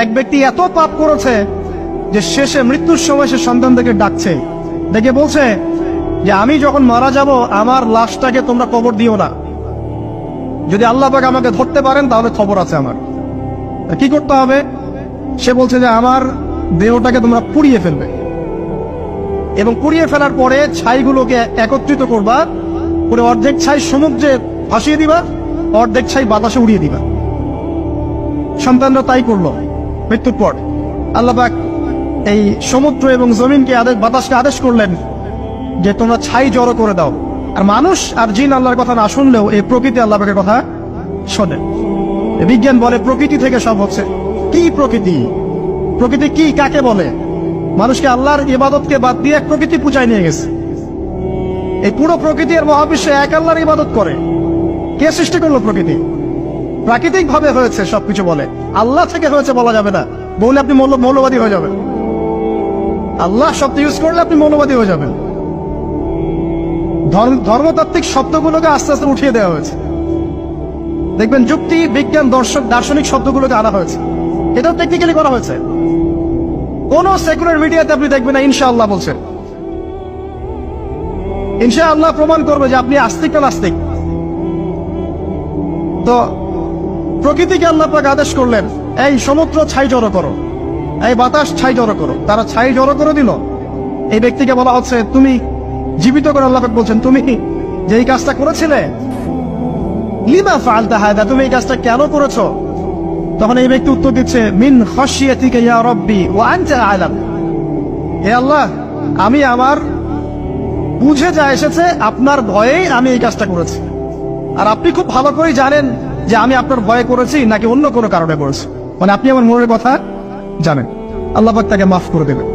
এক ব্যক্তি এত পাপ করেছে যে শেষে মৃত্যুর সময় সে সন্তানদেরকে ডাকছে, ডেকে বলছে যে আমি যখন মারা যাব আমার লাশটাকে তোমরা কবর দিও না, যদি আল্লাহ পাক আমাকে ধরতে পারেন তাহলে খবর আছে আমার। কি করতে হবে? সে বলছে যে আমার দেহটাকে তোমরা পুড়িয়ে ফেলবে এবং পুড়িয়ে ফেলার পরে ছাইগুলোকে একত্রিত করবা, পুরো অর্ধেক ছাই সমুদ্রে ভাসিয়ে দিবা, অর্ধেক ছাই বাতাসে উড়িয়ে দিবা। সন্তানরা তাই করলো। মৃত্যুর পর আল্লাহ পাক এই সমুদ্র এবং জমিনকে বাতাসকে আদেশ করলেন যে তোমরা ছাই জড়ো করে দাও। আর মানুষ আর জিন আল্লাহর কথা না শুনলেও এই প্রকৃতি আল্লাহ পাকের কথা শোনে। বিজ্ঞান বলে প্রকৃতি থেকে সব হচ্ছে। কি প্রকৃতি? প্রকৃতি কি, কাকে বলে? মানুষকে আল্লাহর ইবাদতকে বাদ দিয়ে এক প্রকৃতি পূজায় নিয়ে গেছে। এই পুরো প্রকৃতি আর মহাবিশ্বে এক আল্লাহর ইবাদত করে। কে সৃষ্টি করলো প্রকৃতি? প্রাকৃতিক ভাবে হয়েছে সবকিছু বলে, আল্লাহ থেকে হয়েছে বলা যাবে না। বলে আপনি মৌলবাদী হয়ে যাবেন। আল্লাহ শব্দ ইউজ করলে আপনি মৌলবাদী হয়ে যাবেন। ধর্মতাত্ত্বিক শব্দগুলোকে আস্তে আস্তে উঠিয়ে দেওয়া হয়েছে। দেখবেন যুক্তি, বিজ্ঞান, দার্শনিক শব্দগুলোকে আনা হয়েছে। এটাও টেকনিক্যালি করা হয়েছে। কোন সেকুলার মিডিয়াতে আপনি দেখবেন না ইনশাআল্লাহ বলছে। ইনশাআল্লাহ প্রমাণ করবে যে আপনি আস্তিক না নাস্তিক। তো প্রকৃতিকে আল্লাহ পাক আদেশ করলেন, এই সমুদ্র ছাই জড়ো করো, এই বাতাস ছাই জড়ো করো। তারা ছাই জড়ো করে দিল। এই ব্যক্তিকে বলা হচ্ছে তুমি জীবিত করে, আল্লাহ পাক বলছেন তুমি যে এই কাজটা করেছিলে, লিমা ফাআলতা হাদা, তুমি এই কাজটা কেন করেছো? তখন এই ব্যক্তি উত্তর দিচ্ছে, মিন খাশিয়াতিকা ইয়া রাব্বি ওয়া আনতা আ'লাম। হে আল্লাহ, আমি আমার বুঝে যা এসেছে আপনার ভয়েই আমি এই কাজটা করেছি, আর আপনি খুব ভালো করেই জানেন যে আমি আপনার ভয়ে করেছি নাকি অন্য কোনো কারণে করেছি। মানে আপনি আমার মনের কথা জানেন। আল্লাহ পাক তাকে মাফ করে দেবেন।